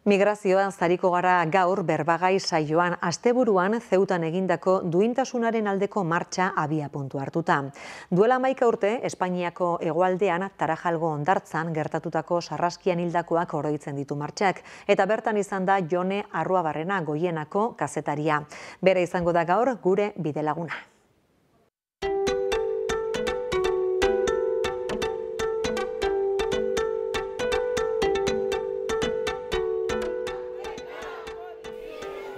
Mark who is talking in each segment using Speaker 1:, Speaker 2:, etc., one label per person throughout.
Speaker 1: Migrazioan zariko gara gaur berbagai saioan asteburuan Zeutan egindako duintasunaren aldeko martxa abiapuntu hartuta. Duela 11 urte Espainiako hegoaldean Tarajalgo hondartzan gertatutako sarraskian hildakoak oroitzen ditu martxak eta bertan izan da Jone Arruabarrena Goienako kazetaria. Bere izango da gaur gure bidelaguna.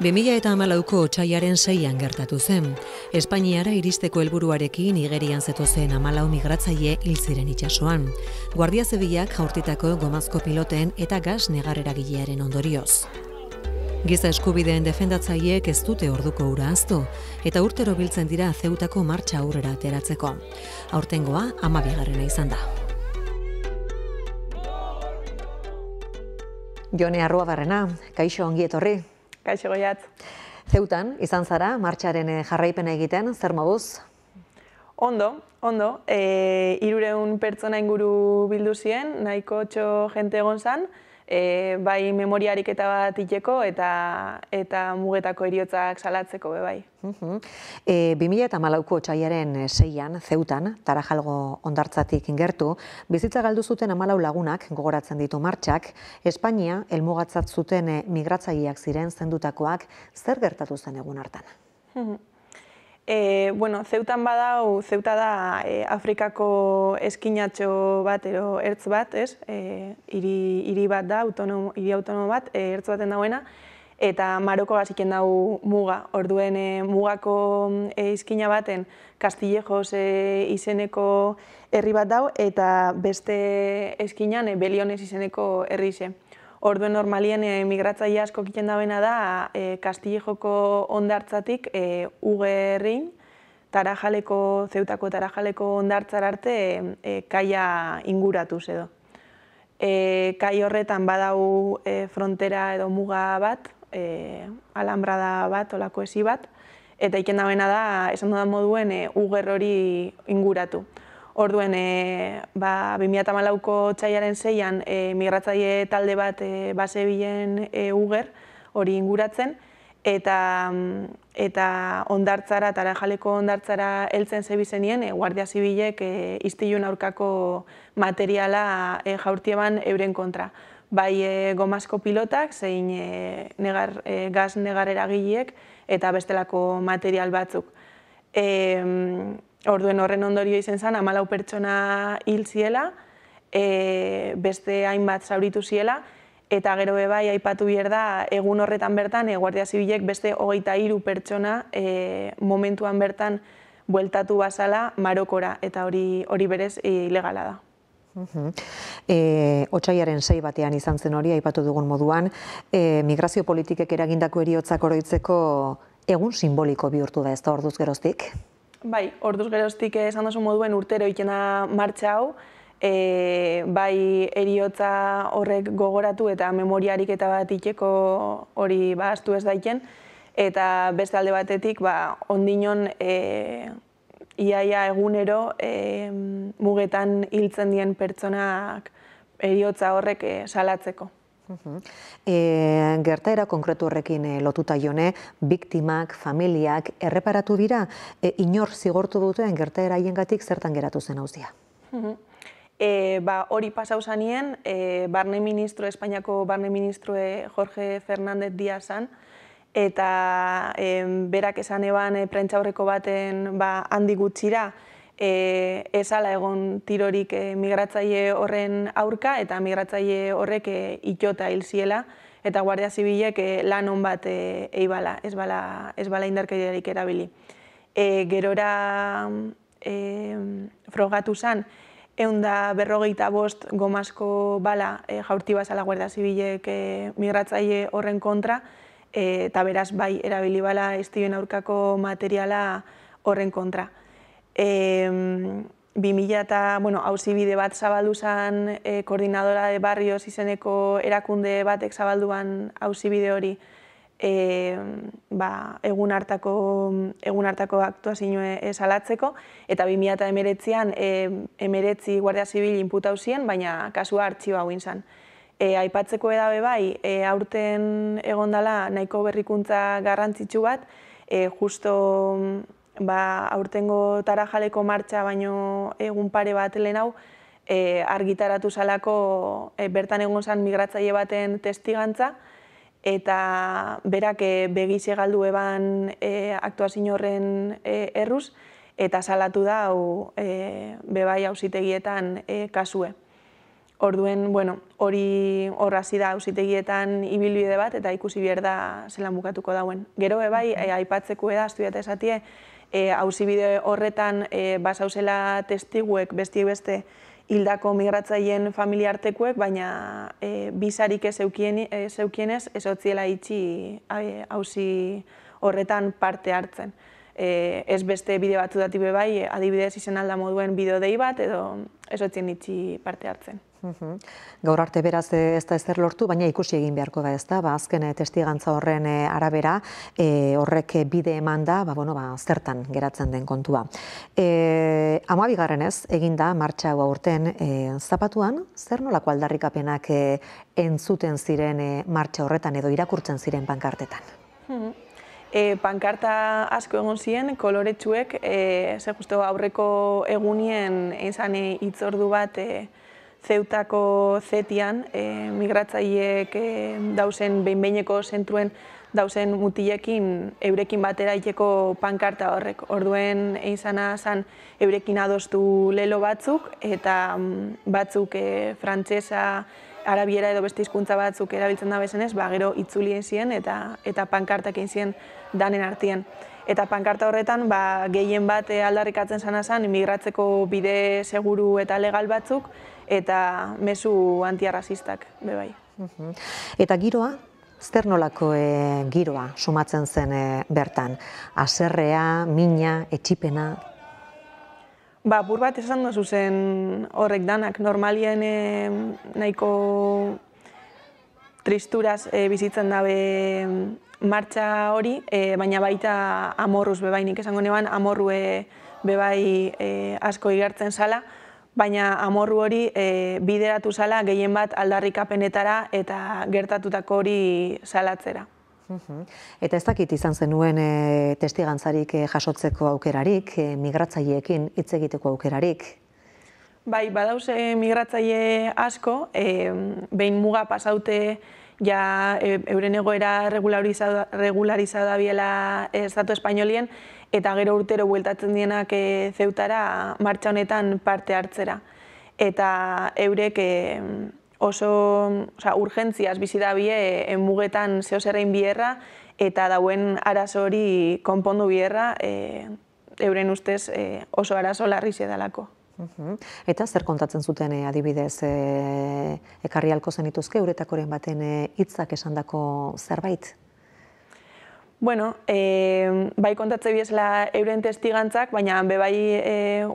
Speaker 1: ...2014ko otsailaren 6an gertatu zen. Espainiara iristeko helburuarekin Nigerian zetozen 14 migratzaile hil ziren itsasoan. Guardia Zibilak jaurtitako gomazko piloten eta gas negarreragilearen ondorioz. Giza eskubideen defendatzaileek ez dute orduko ura ahaztu eta urtero biltzen dira Zeutako martxa aurrera ateratzeko. Aurtengoa 12. izan da. Jone Arruabarrena, kaixo ongi etorri.
Speaker 2: Kaixo Goiatz.
Speaker 1: Zeutan, izan zara, martxaren jarraipena egiten, zer moduz?
Speaker 2: Ondo. 300 pertsona inguru bildu ziren, nahiko jente egon zan, bai memoria ariketa bat iteko eta mugetako heriotzak salatzeko bai.
Speaker 1: 2014ko otsailaren 6an, Zeutan, Tarajalgo hondartzatik gertu, bizitza galdu zuten 14 lagunak gogoratzen ditu martxak, Espainia helmugatzat zuten migratzaileak ziren zendutakoak, zer gertatu zen egun hartan?
Speaker 2: Zeutan badau, Zeuta da Afrikako eskinatxo bat, ertz bat, hiri bat da, hiri autonomo bat, ertz baten dauena, eta Maroko gaziken dau muga. Orduen mugako izkina baten Castillejos izeneko herri bat dau, eta beste eskinan Beliones izeneko herri ze. Orduen normalien migratzaile asko egiten dauena da Castillejoko hondartzatik Ugerrin, Zeutako Tarajaleko hondartzar arte kaia inguratuz edo. Kai horretan badau frontera edo muga bat, alambrada bat, olako esi bat, eta iken dauena da, esan dudan moduen, Uger hori inguratu. Orduen, 2014ko otsailaren 6an migratzaile talde bat bazebilen Uger hori inguratzen, eta hondartzara, Tarajaleko hondartzara heltzen zebizenien, Guardia Zibilek istiluen aurkako materiala jaurtieban euren kontra. Bai gomazko pilotak, zein gas negarreragileek eta bestelako material batzuk. Orduen horren ondorio izen zen, 14 pertsona hil ziela, beste hainbat zauritu ziela, eta gero bai aipatu bier da, egun horretan bertan, Guardia Zibilek beste 23 pertsona momentuan bertan bueltatu bazala Marokora, eta hori berez ilegala da.
Speaker 1: Otsailaren 6 batean izan zen hori, aipatu dugun moduan, migrazio politikek eragindako heriotzak oroitzeko egun simboliko bihurtu da ez da orduz geroztik?
Speaker 2: Bai, orduz geroztik esan duzu moduen urtero ikena martxa hau, bai heriotza horrek gogoratu eta memoriarik eta bat iteko hori ahaztu ez daiken, eta beste alde batetik ondinon iaia egunero mugetan hiltzen dien pertsonak heriotza horrek salatzeko.
Speaker 1: Gertaera konkretu horrekin lotuta Jone, biktimak, familiak erreparatu dira, inor zigortu duten gertaera haiengatik zertan geratu zen auzia?
Speaker 2: Hori pasau zanien, Espainiako barne ministroe Jorge Fernández Díaz zan, eta berak esan eban prentsaurreko baten handi gutxira, ezala egon tirorik migratzaile horren aurka, eta migratzaile horrek itota hil ziela, eta Guardia Zibilek lan hon bat eibala, ez bala indarkeriarik erabili. Gerora frogatu zan, 155 gomazko bala jaurti bazala Guardia Zibilek migratzaile horren kontra, eta beraz bai erabili bala istiluen aurkako materiala horren kontra. 2000 auzibide bat zabaldu zen koordinadora de barrios izeneko erakunde batek zabalduan auzibide hori egun hartako aktuazioa salatzeko, eta 2019an 19 Guardia Zibil inputau zien, baina kasua artxiba hauin zen. Aipatzeko edabe bai, aurten egondala nahiko berrikuntza garrantzitsu bat, justo aurtengo Tarajaleko martxa baino egun pare bat lehen hau, argitaratu zalako bertan egon zen migratzaile baten testigantza, eta berak begize galdu eban aktuazio horren erruz, eta salatu da bebai auzitegietan kasue. Orduen, hori hasi da auzitegietan ibilbide bat, eta ikusi behar da zelan bukatuko dauen. Gero bebai, aipatzeko da, astudiat esatie, auzibide horretan basauzela testiguek, bestiek beste, hildako migratzaileen familiartekuek, baina bisarik ez zeukienez, ez otziela itxi auzi horretan parte hartzen. Ez beste bide batzuetatik bai, adibidez izen alda moduen bideo dei bat, edo ez otzien itxi parte hartzen.
Speaker 1: Gaur arte beraz ez da ezer lortu, baina ikusi egin beharko da ez da, azken testigantza horren arabera, horrek bide eman da, zertan geratzen den kontua. 12. egin da martxa hau aurten zapatuan, zer nolako aldarrikapenak entzuten ziren martxa horretan edo irakurtzen ziren pankartetan?
Speaker 2: Pankarta asko egon ziren, koloretsuek, ze justu aurreko egunien izan hitzordu bat Zeutako zetian, migratzaileek dauzen behin-behineko zentruen dauzen mutilekin eurekin batera iteko pankarta horrek. Orduen izana zen eurekin adostu lelo batzuk, eta batzuk frantsesa, arabiera edo beste hizkuntza batzuk erabiltzen da bezenez, gero itzulien ziren eta pankartak egin ziren danen artien. Eta pankarta horretan gehien bat aldarrikatzen zana zen migratzeko bide seguru eta legal batzuk, eta mezu antiarrazistak, bebai.
Speaker 1: Eta giroa, zer nolako giroa sumatzen zen bertan? Haserrea, mina, etxipena?
Speaker 2: Apur bat esan dozu zen horrek danak. Normalien nahiko tristuraz bizitzen dabe martxa hori, baina baita amorruz bebai, nik esango neban amorrue bebai asko igertzen zala, baina amorru hori bideratu zala gehien bat aldarrikapenetara eta gertatutako hori salatzera.
Speaker 1: Eta ez dakit izan zenuen testigantzarik jasotzeko aukerarik, migratzaileekin hitz egiteko aukerarik?
Speaker 2: Bai, badauze migratzaile asko, behin muga pasaute euren egoera regularizada biela Estatu Espainolien, eta gero urtero bueltatzen dienak Zeutara martxa honetan parte hartzera. Eta eurek oso urgentziaz bizi dabie mugetan zeozerrein bierra, eta dauen arazo hori konpondu bierra, euren ustez oso arazo larri zedalako.
Speaker 1: Eta zer kontatzen zuten adibidez ekarri halko zenituzke euretakoren baten hitzak esandako zerbait?
Speaker 2: Bueno, bai kontatze biesla euren testigantzak, baina bebai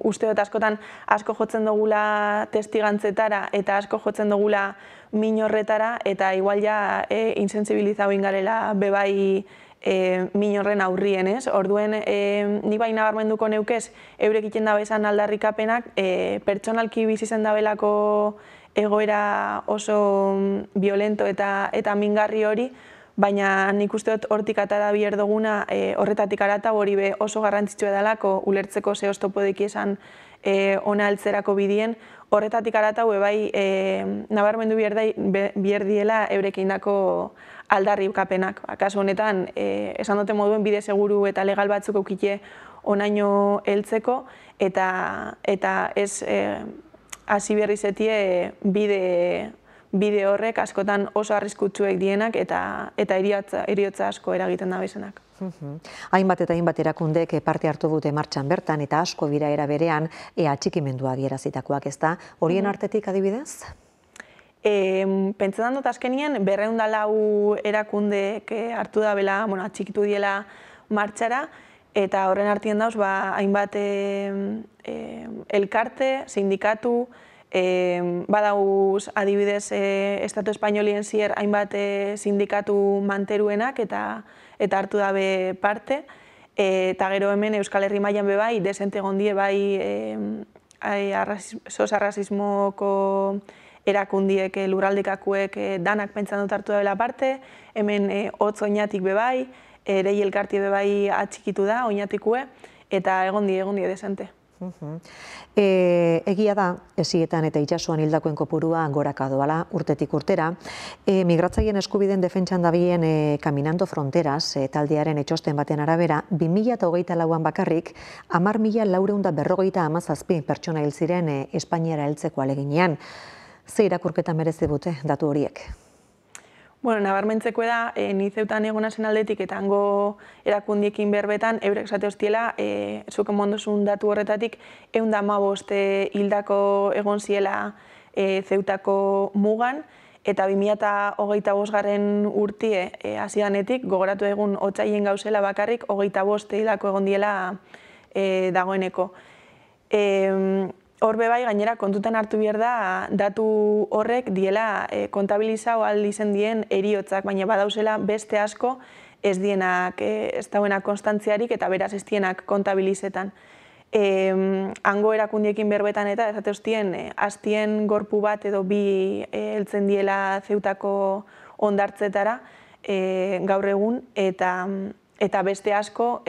Speaker 2: uste dut askotan asko jotzen dugula testigantzetara eta asko jotzen dugula min horretara, eta igual ja insensibilizau ingarela bebai min horren aurrien, ez? Orduen, ni bai nabarmenduko neukez, eurek iten dabe esan aldarrikapenak, pertsonalki bizizen dabelako egoera oso violento eta mingarri hori, baina nik uste dut hortik atara bier duguna, horretatik arata hori be oso garrantzitsua edalako, ulertzeko ze oztopodeki esan ona altzerako bidien, horretatik arata bai nabarmendu bier diela eurekin dako aldarrikapenak. Kasu honetan, esan dute moduen bide seguru eta legal batzuk eukite onaino heltzeko, eta ez hasi berri zetie bide horrek askotan oso arriskutsuek dienak eta heriotza asko eragiten da bezenak.
Speaker 1: Hainbat eta hainbat erakundek parte hartu dute martxan bertan eta asko bira era berean atxikimendua adierazitakoak, ez da? Horien artetik adibidez?
Speaker 2: Pentsetan dut azkenien 204 erakundek hartu da bela, atxikitu diela martxara, eta horren artien dauz hainbat elkarte, sindikatu, badauz adibidez Estatu Espainolien zier hainbat sindikatu manteruenak eta hartu dabe parte, eta gero hemen Euskal Herri mailan bebai, desente gondie bai sos arrazismoko erakundiek, lurraldekakuek danak pentsan dut hartu dela parte, hemen hotz oinatik bebai, erei elkarti bebai atxikitu da, oinatikue, eta egon die desente.
Speaker 1: Egia da, esietan eta itsasoan hildakoen kopurua goraka doala urtetik urtera. Migratzaien eskubideen defentsan dabilen Caminando Fronteras taldearen etxosten baten arabera, 2024an bakarrik 10.457 pertsona hil ziren Espainiara heltzeko aleginean. Ze irakurketa merezi dute datu horiek?
Speaker 2: Bueno, nabarmentzeko da, ni zeutan egona zen aldetik eta hango erakundiekin berbetan, eurek esate hostiela, zuk emondozun datu horretatik, 115 hildako egon ziela zeutako mugan, eta 2025 urtie hasidanetik, gogoratu egun otsaien gauzela bakarrik, 25 hildako egon diela dagoeneko. Hor bebai, gainera, kontutan hartu behar da, datu horrek diela kontabilizau aldi izen dien eriotzak, baina badauzela beste asko ez dienak, ez dauenak konstantziarik eta beraz ez dienak kontabilizetan. Hango erakundiekin berbetan eta ez ateztien, hastien gorpu bat edo bi heltzen diela zeutako ondartzetara gaur egun eta beste asko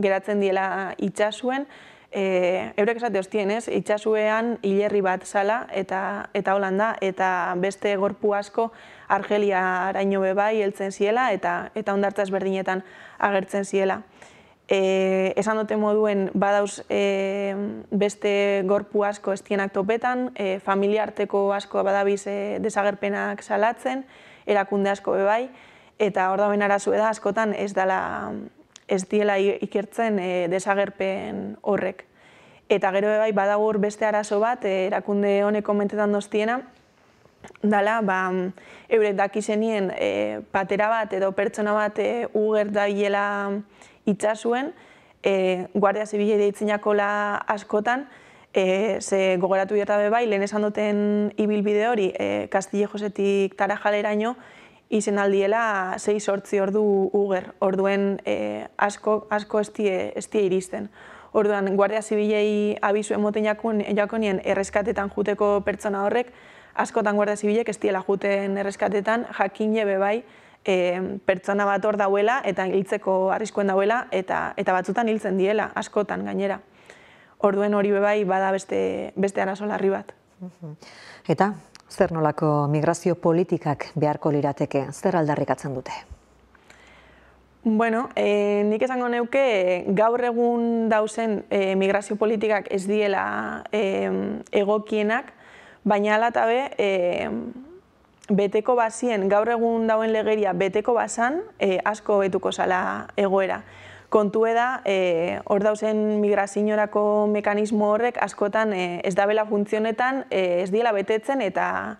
Speaker 2: geratzen diela itxasuen, eurek esate hostien, itxasuean hilerri bat zala eta Holanda, eta beste gorpu asko Argelia araino bebai heltzen ziela eta ondartza ezberdinetan agertzen ziela. Esan dute moduen badauz beste gorpu asko estienak topetan, familia arteko asko badabiz desagerpenak salatzen, erakunde asko bebai, eta hor dauen arazue da askotan ez diela ikertzen desagerpen horrek. Eta gero bai badagur beste arazo bat, erakunde honek komentetan doztiena, dala, eurek dakizenien patera bat edo pertsona bat uger daiela itxasuen, Guardia Zibile deitzenakola askotan, ze gogoratu dira bai, lehen esan duten ibilbide hori, Castillejosetik Tarajaleraino, izen aldiela 6-8 ordu uger, orduen asko estie iristen. Orduan, Guardia Zibilei abizu emoten jakonien erreskatetan juteko pertsona horrek, askotan Guardia Zibilek estiela juten erreskatetan, jakine bebai pertsona bat hor dauela eta hiltzeko arriskuen dauela eta batzutan hiltzen diela, askotan gainera. Orduen hori bebai bada beste arazo larri bat.
Speaker 1: Eta? Zer nolako migrazio politikak beharko lirateke, zer aldarrikatzen dute?
Speaker 2: Bueno, nik esango neuke gaur egun dauzen migrazio politikak ez diela egokienak, baina hala eta beteko bazien, gaur egun dauen legeria beteko bazan, asko betuko zala egoera. Kontu da, hor dauzen migrazinorako mekanismo horrek askotan ez dabela funtzionetan, ez diela betetzen eta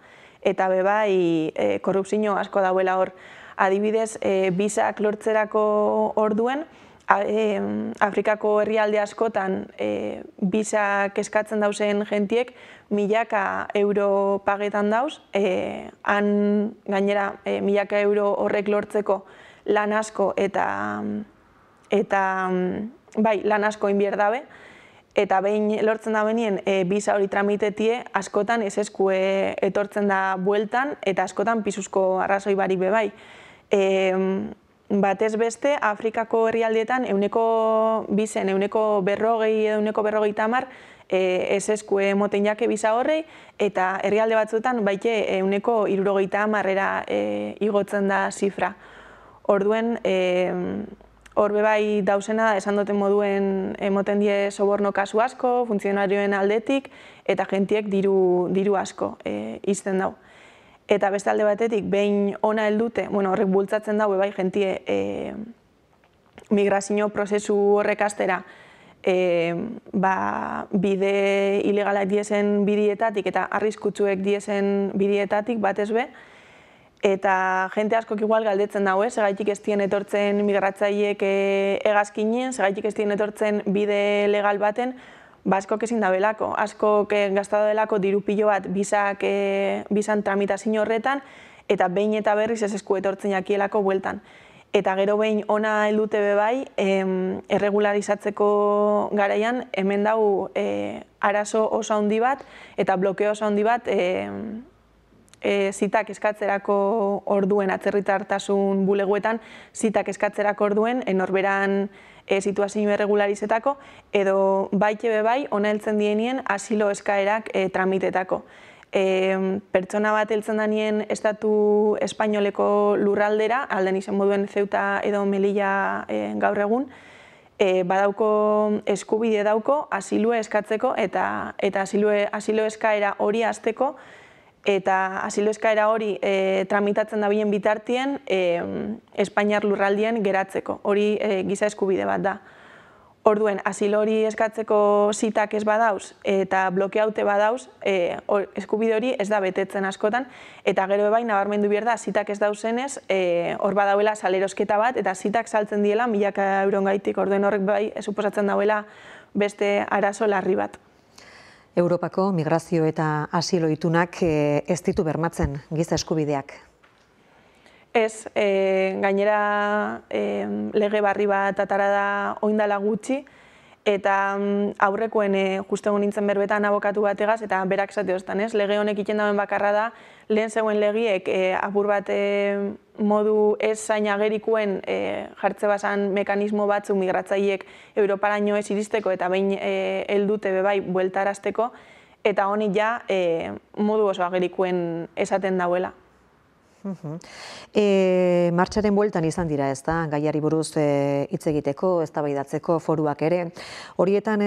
Speaker 2: bebai korrupzio asko dauela hor. Adibidez, bisak lortzerako orduen, Afrikako herrialde askotan bisak eskatzen dauzen jentiek 1.000 euro pagetan dauz, han gainera 1.000 euro horrek lortzeko lan asko eta lan asko inbier dabe, eta behin lortzen da benien bisa hori tramitetie, askotan ez eskue etortzen da bueltan, eta askotan pisuzko arrazoi barik bebai. Batez beste, Afrikako herrialdietan euneko 40 edo euneko 50 ez eskue moten jake bisa horrei, eta herrialde batzuetan baite euneko 70 igotzen da zifra. Orduen, hor bebai dauzena da, esan duten moduen emoten die soborno kasu asko, funtzionarioen aldetik, eta jentiek diru asko izten dau. Eta beste alde batetik, behin ona heldute, horrek bultzatzen daue bai jentie migrazio prozesu horrek astera bide ilegalak diesen bidietatik eta arriskutsuek diesen bidietatik batez be, eta jente askok igual galdetzen daue, segaitik ez dien etortzen migratzaileek hegazkinen, segaitik ez dien etortzen bide legal baten, askok ezin dabelako, askok gaztatu delako diru pilo bat bisan tramitazio horretan, eta behin eta berriz ez esku etortzen jakielako bueltan. Eta gero behin ona heldute be bai, erregularizatzeko garaian, hemen dau arazo oso handi bat eta blokeo oso handi bat zitak eskatzerako orduen, atzerritartasun bulegoetan, zitak eskatzerako orduen, norberan situazio erregularizetako, edo baite be bai, ona heltzen dienien asilo eskaerak tramitetako. Pertsona bat heltzen danien estatu espainoleko lurraldera, alden izan moduen Ceuta edo Melilla gaur egun, badauko eskubide dauko asilue eskatzeko eta asilo eskaera hori hasteko, eta asilo eskaera hori tramitatzen dabilen bitartien Espainiar lurraldien geratzeko. Hori giza eskubide bat da. Orduen, asilo hori eskatzeko zitak ez badauz eta blokeaute badauz, eskubide hori ez da betetzen askotan, eta gero bai nabarmendu behar da, zitak ez dauzenez, hor badauela salerosketa bat, eta zitak saltzen diela milaka eurongaitik, orduen horrek bai suposatzen dauela beste arazo larri bat.
Speaker 1: Europako migrazio eta asilo itunak ez ditu bermatzen giza eskubideak.
Speaker 2: Ez, gainera lege barri bat atara da oindala gutxi, eta aurrekoen justu egon nintzen berbetan abokatu bategaz, eta berak esate hostan, ez? Lege honek iten dauen bakarra da, lehen zegoen legiek apur bat modu ez zain agerikuen jartze bazan mekanismo batzu migratzaileek Europaraino ez iristeko eta behin heldute bebai bueltarazteko, eta honik ja modu oso agerikuen esaten dauela.
Speaker 1: Martxaren bueltan izan dira, ez da, gaiari buruz hitz egiteko, eztabaidatzeko foruak ere. Horietan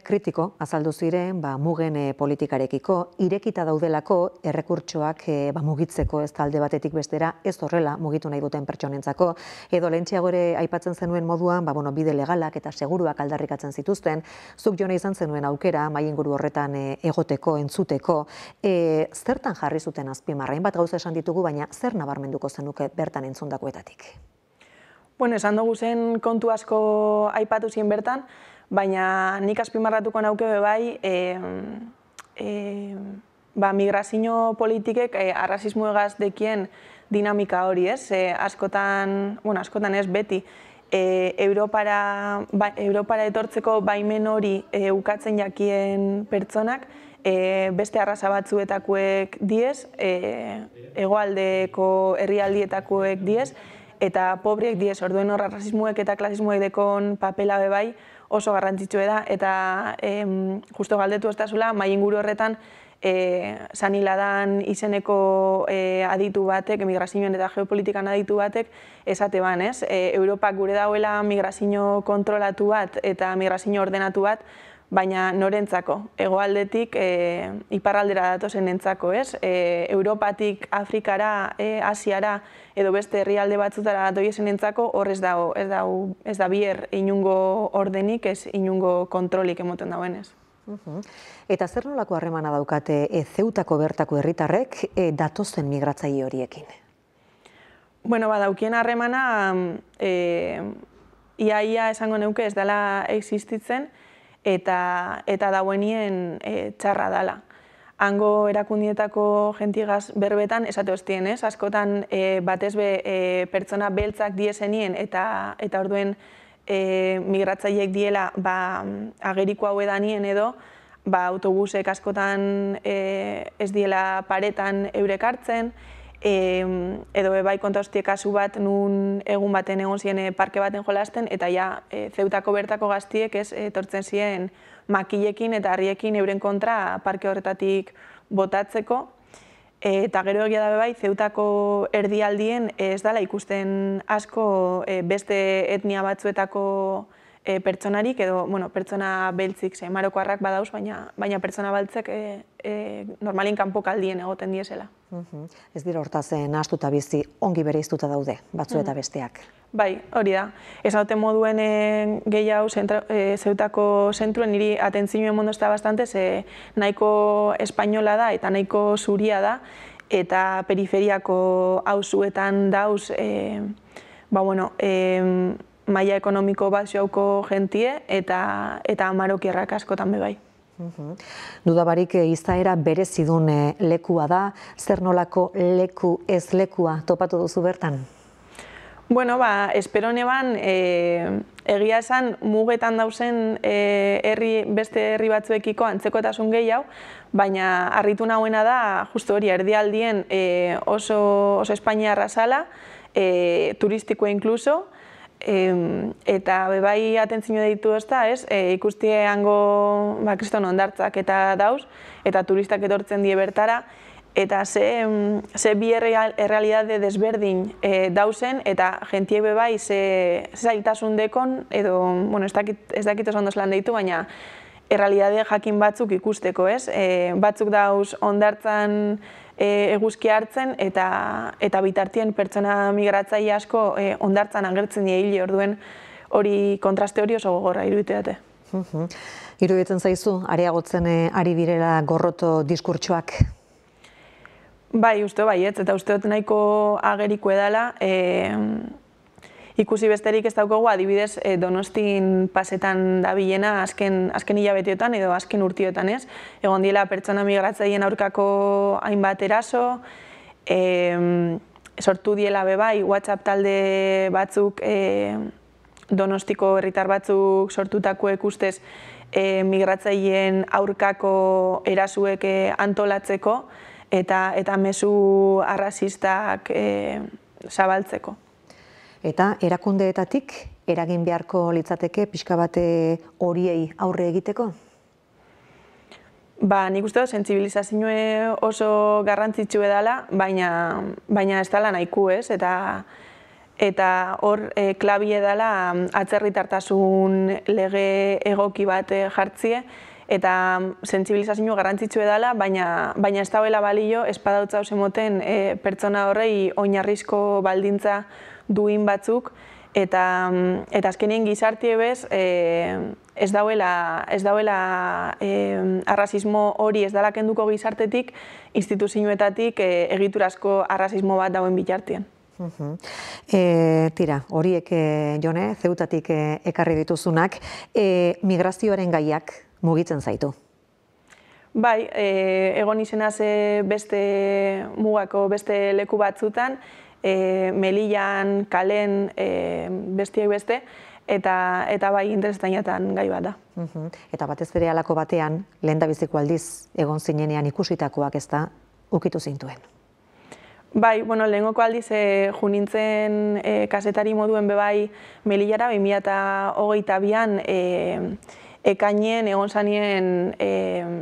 Speaker 1: kritiko azaldu ziren mugen politikarekiko, irekita daudelako errekurtsoak mugitzeko, ez talde batetik bestera, ez horrela mugitu nahi duten pertsonentzako, edo lehentxeago ere aipatzen zenuen moduan, bide legalak eta seguruak aldarrikatzen zituzten, zuk jone izan zenuen aukera, mai inguru horretan egoteko, entzuteko, zertan jarri zuten azpimarra, hainbat gauza esan ditugu, baina zer nabarmenduko zenuke bertan entzundakoetatik?
Speaker 2: Bueno, esan dugu zen kontu asko aipatu zien bertan, baina nik azpimarratuko nauke bebai migrazio politikek arrazismo egaz dekien dinamika hori, ez? Askotan ez beti, Europara etortzeko baimen hori ukatzen jakien pertsonak, beste arraza batzuetakoek diez, hegoaldeko herrialdietakoek diez, eta pobriek diez, orduen hor arrazismoek eta klasismoek dekon papela bebai oso garrantzitsua da, eta justo galdetu ostazula, mai inguru horretan Saniladan izeneko aditu batek, migrazioen eta geopolitikan aditu batek, esate ban, ez? Europak gure dauela migrazio kontrolatu bat eta migrazio ordenatu bat, baina norentzako, hegoaldetik iparraldera datozen entzako, ez? Europatik Afrikara, Asiara edo beste herrialde batzutara datoiesen entzako, hor ez da bier inungo ordenik, ez inungo kontrolik emoten dauenez.
Speaker 1: Eta zer nolako harremana daukate Zeutako bertako herritarrek datozen migratzaile horiekin?
Speaker 2: Bueno, daukien harremana ia esango neuke ez dela existitzen, eta dauenien txarra dala. Hango erakundietako jentigaz berbetan esate hostien, ez? Askotan batez be pertsona beltzak diesenien eta orduen migratzaileek diela ageriko hau edanien edo autobusek askotan ez diela paretan eurek hartzen, edo bai konta hostie kasu bat nun egun baten egon ziren parke baten jolasten, eta ja Zeutako bertako gaztiek etortzen ziren makilekin eta harriekin euren kontra parke horretatik botatzeko, eta gero egia da bai Zeutako erdialdien ez dela ikusten asko beste etnia batzuetako pertsonarik, edo pertsona beltzik, marokoarrak badauz, baina pertsona beltzek normalin kanpokaldien egoten diezela.
Speaker 1: Ez dira hortaz nahastuta bizi, ongi bereiztuta daude, batzu eta besteak.
Speaker 2: Bai, hori da. Ez haute moduen gehiago Zeutako zentruen niri atentzioen mondo ez da bastante, nahiko espainola da eta nahiko zuria da, eta periferiako auzuetan dauz, maila ekonomiko baxuauko jentie eta marokierrak askotan bebai.
Speaker 1: Dudabarik izaera berezidun lekua da, zer nolako leku ez lekua topatu duzu bertan?
Speaker 2: Bueno, espero neban, egia esan mugetan dauzen beste herri batzuekiko antzekotasun gehiago, baina harritu nahuena da, justu hori, erdialdien oso espainiarra zala, turistikoa inkluso, eta bebai atentzio ditu ezta, ikustie hango kriston hondartzak eta dauz, eta turistak etortzen die bertara, eta ze bi errealidade desberdin dauzen, eta jentiek bebai ze zailtasun dekon, edo, bueno, ez dakit oso ondo zelan deitu, baina errealidade jakin batzuk ikusteko, ez? Batzuk dauz hondartzan eguzki hartzen, eta bitartien pertsona migratzaile asko hondartzan agertzen die hile, orduen hori kontraste hori oso gogorra iruditate.
Speaker 1: Iruditzen zaizu, areagotzen ari direla gorroto diskurtsoak?
Speaker 2: Bai, uste baietz, eta uste dut nahiko ageriko edala, ikusi besterik ez daukagu, adibidez Donostin pasetan dabilena azken hilabeteotan edo azken urtiotan, ez? Egon diela pertsona migratzaileen aurkako hainbat eraso, sortu diela bebai WhatsApp talde batzuk, Donostiko herritar batzuk sortutakoek ustez migratzaileen aurkako erasuek antolatzeko, eta mezu arrazistak zabaltzeko.
Speaker 1: Eta erakundeetatik eragin beharko litzateke pixka bate horiei aurre egiteko?
Speaker 2: Nik uste dut, sentsibilizazioa oso garrantzitsu edala, baina ez dela nahiko, ez? Eta hor klabi edala atzerritartasun lege egoki bat jartzie, eta sentsibilizazio garrantzitsu edala, baina ez dauela balio espadautza moten pertsona horrei oinarrizko baldintza duin batzuk, eta azkenien gizartie bez ez dauela arrazismo hori ez dala kenduko gizartetik, instituzioetatik egiturazko arrazismo bat dauen bitartien.
Speaker 1: Tira, horiek, Jone, Zeutatik ekarri dituzunak, migrazioaren gaiak mugitzen zaitu?
Speaker 2: Bai, egon izenaz beste mugako beste leku batzutan, Melillan, Kalen, bestiek beste, eta bai interesainatan gai bat da.
Speaker 1: Eta batez ere halako batean, lehendabiziko aldiz egon zinenean ikusitakoak ez da, ukitu zintuen?
Speaker 2: Bai, lehengoko aldiz junintzen kazetari moduen bebai Melillara, 2022an ekainien egon zanien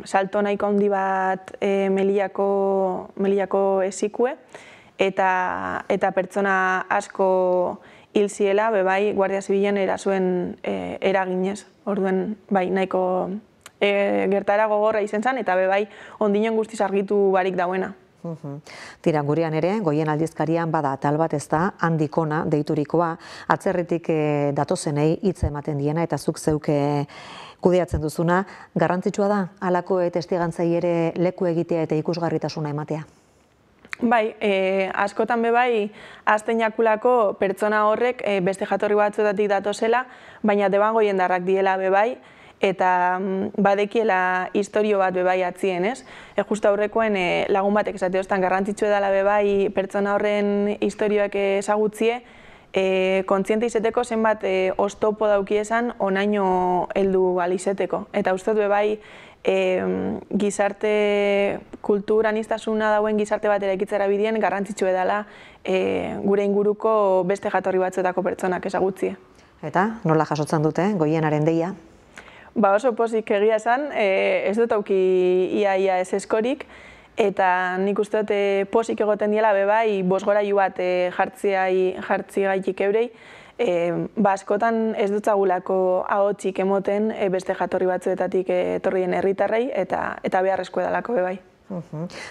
Speaker 2: salto nahiko handi bat Melillako esikue, eta pertsona asko hil ziela, bebai Guardia Zibilen erasoen eraginez. Orduen, bai, nahiko gertara gogorra izen zen, eta bebai ondinen guztiz argitu barik dauena.
Speaker 1: Tira, gurean ere, Goien aldizkarian bada atal bat ez da, handikona deiturikoa, atzerritik datozenei hitz ematen diena, eta zuk zeuke kudeatzen duzuna, garrantzitsua da, halako testigantzai ere leku egitea eta ikusgarritasuna ematea?
Speaker 2: Bai, askotan bebai, azten jakulako pertsona horrek beste jatorri batzuetatik datozela, baina debango jendarrak diela bebai, eta badekiela historio bat bebai atzien, ez? Justu aurrekoen lagun batek esate ostan garrantzitsu edala bebai pertsona horren historioak ezagutzie, kontziente izeteko zenbat oztopo dauki esan onaino heldu alizeteko. Eta uste bebai gizarte kulturaniztasuna dauen gizarte bat eraikitzera bidien garrantzitsu edala gure inguruko beste jatorri batzuetako pertsonak ezagutzie.
Speaker 1: Eta nola jasotzen dute Goienaren deia?
Speaker 2: Oso pozik egia esan, ez dut auki ia ez eskorik, eta nik uste dut pozik egoten diela bebai bosgorailu bat jartzi gaitik eurei, askotan ez dutzagulako ahotsik emoten beste jatorri batzuetatik etorrien herritarrei eta beharrezko edalako bebai.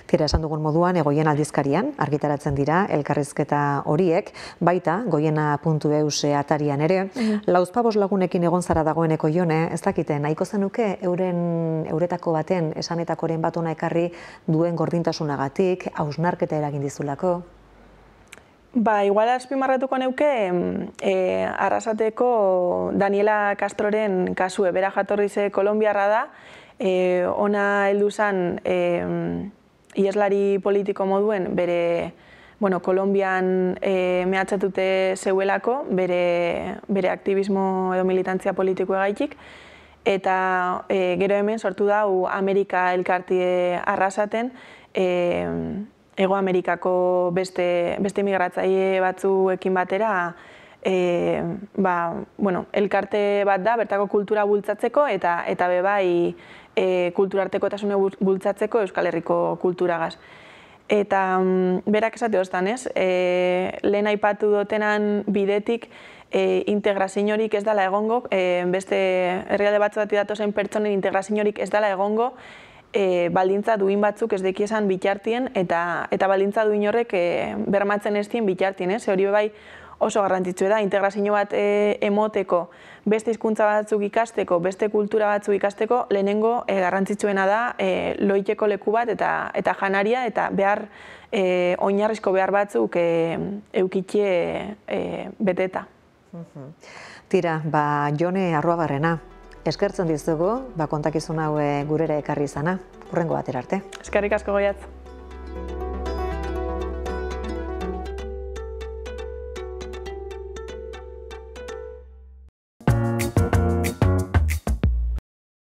Speaker 1: Tira, esan dugun moduan, Goien aldizkarian argitaratzen dira elkarrizketa horiek, baita goiena.eus atarian ere, lauzpabost lagunekin egon zara dagoeneko Jone, ez dakite, nahiko zenuke euretako baten esanetakoren bat ona ekarri duen gordintasunagatik, hausnarketa eragin dizulako?
Speaker 2: Igual azpimarratuko neuke, Arrasateko Daniela Castroren kasue, bera jatorrize kolonbiarra da, ona heldu zen ieslari politiko moduen bere Kolonbian mehatxatute zeuelako bere aktivismo edo militantzia politikoa gaitik, eta gero hemen sortu da Amerika elkartie arrasaten, Ego Amerikako beste migratzaile batzuekin batera, elkarte bat da, bertako kultura bultzatzeko eta bebai kulturartekotasune bultzatzeko Euskal Herriko kulturagaz. Eta berak esate hostan, lehen aipatu dutenan bidetik integraziorik ez dela egongo, beste herrialde batzuetatik datozen pertsonen integraziorik ez dela egongo, baldintza duin batzuk ez dekiesan bitartien eta baldintza duin horrek bermatzen ez dien bitartien, hori bai oso garrantzitsua da, integrazio bat emoteko, beste hizkuntza batzuk ikasteko, beste kultura batzuk ikasteko, lehenengo garrantzitsuena da loiteko leku bat eta janaria eta behar oinarrizko behar batzuk eukitxe beteta.
Speaker 1: Tira, Jone Arruabarrena, eskertzen dizugu kontakizun hau gurera ekarri izana, hurrengo batera arte.
Speaker 2: Eskerrik asko Goiatz.